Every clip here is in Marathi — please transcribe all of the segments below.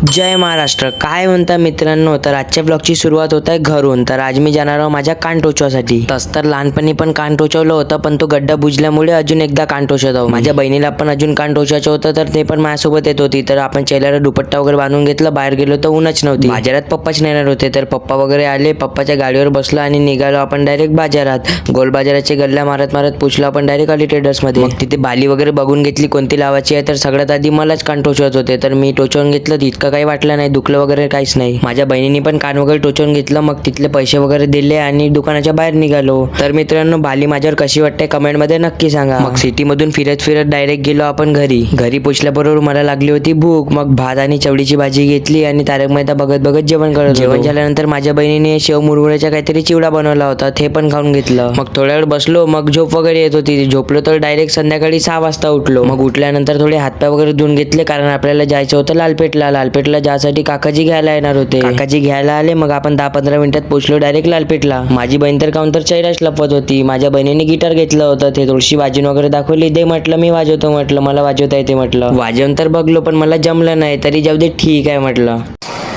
जय महाराष्ट्र. काय म्हणता मित्रांनो, तर आजच्या ब्लॉगची सुरुवात होत आहे घरून. तर आज मी जाणार आहोत माझ्या कान टोचवासाठी. तस तर लहानपणी पण कान टोचवलं होतं, पण तो गड्डा बुजल्यामुळे अजून एकदा कान टोचत आहोत. माझ्या बहिणीला पण अजून कान टोचायचं होतं, तर ते पण माझ्यासोबत येत होती. तर आपण चेहऱ्याला दुपट्टा वगैरे बांधून घेतलं. बाहेर गेलो तर ऊनच नव्हती. बाजारात पप्पाच नेणार होते, तर पप्पा वगैरे आले. पप्पाच्या गाडीवर बसलो आणि निघालो आपण डायरेक्ट बाजारात. गोल बाजाराचे गल्ल्या मारत मारत पोचलो आपण डायरेक्ट अली ट्रेडर्स मध्ये. मग तिथे बाली वगैरे बघून घेतली कोणती लावायची आहे. तर सगळ्यात आधी मलाच कान टोचवत होते, तर मी टोचवून घेतलं. इतकं काही वाटलं नाही, दुखलं वगैरे काहीच नाही. माझ्या बहिणीने पण कान वगैरे टोचवून घेतलं. मग तिथले पैसे वगैरे दिले आणि दुकानाच्या बाहेर निघालो. तर मित्रांनो, बाली माझ्यावर कशी वाटते कमेंट मध्ये नक्की सांगा. मग सिटी मधून फिरत फिरत डायरेक्ट गेलो आपण घरी पोचल्याबरोबर मला लागली होती भूक. मग भात आणि चवळीची भाजी घेतली आणि तारक मेहता बघत बघत जेवण करत. जेवण झाल्यानंतर माझ्या बहिणीने शेव मुरमुऱ्याचा काहीतरी चिवडा बनवला होता, ते पण खाऊन घेतलं. मग थोड्या वेळ बसलो. मग झोप वगैरे येत होती. झोपलो तर डायरेक्ट संध्याकाळी 6 वाजता उठलो. मग उठल्यानंतर थोडे हातपाय वगैरे धुवून घेतले, कारण आपल्याला जायचं होतं लालपेटला जायसाठी काकाजी घ्यायला येणार होते. काकाजी घ्यायला आले. मग आपण 10-15 मिनिटात पोहोचलो डायरेक्ट लालपेटला. माझी बहीण तर काउंटर चैराश लपवत होती. माझ्या बहिणीने गिटार घेतलं होतं, ते थोडीशी वाजून वगैरे दाखवली. दे म्हटलं, मी वाजवतो म्हटलं, मला वाजवता येते म्हटलं. वाजवून तर बघलो, पण मला जमलं नाही. तरी जाऊ दे, ठीक आहे म्हटलं.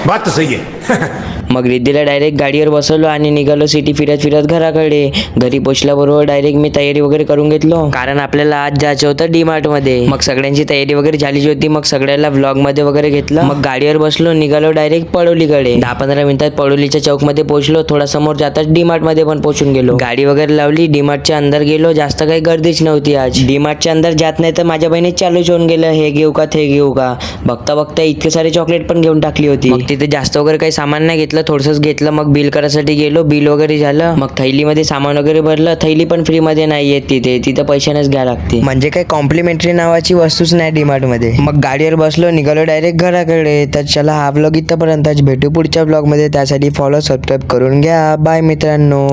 बात तो सही है. मग रिद्धीला डायरेक्ट गाडीवर बसवलो आणि निघालो सिटी फिरत फिरत घराकडे. घरी पोचल्याबरोबर डायरेक्ट मी तयारी वगैरे करून घेतलो, कारण आपल्याला आज जायचं होतं डीमार्ट मध्ये. मग सगळ्यांची तयारी वगैरे झालीची होती. मग सगळ्याला व्लॉग मध्ये वगैरे घेतलं. मग गाडीवर बसलो, निघालो डायरेक्ट पडोलीकडे. 10-15 मिनिटात पडोलीच्या चौक मध्ये पोहोचलो. थोडा समोर जाताच डीमार्ट मध्ये पण पोहोचून गेलो. गाडी वगैरे लावली, डीमार्टच्या अंदर गेलो. जास्त काही गर्दीच नव्हती आज. डीमार्टच्या अंदर जात नाही तर माझ्या बहिणी चालूच होऊन गेलं, हे घेऊ का ते घेऊ का. बघता बघता इतके सारे चॉकलेट पण घेऊन टाकली होती. मग तिथे जास्त वगैरे काही सामान नाही घेतलं, थोडंसंच घेतलं. मग बिल करायसाठी गेलो, बिल वगैरे झालं. मग थैलीमध्ये सामान वगैरे भरलं. थैली पण फ्री मध्ये नाही येत तिथे पैशानेच घ्यायला लागते. म्हणजे काही कॉम्प्लिमेंटरी नावाची वस्तूच नाही डीमार्ट मध्ये. मग गाडीवर बसलो, निघालो डायरेक्ट घराकडे. तर चला, हा ब्लॉग इथपर्यंतच. भेटू पुढच्या ब्लॉग मध्ये. त्यासाठी फॉलो सबस्क्राईब करून घ्या. बाय मित्रांनो.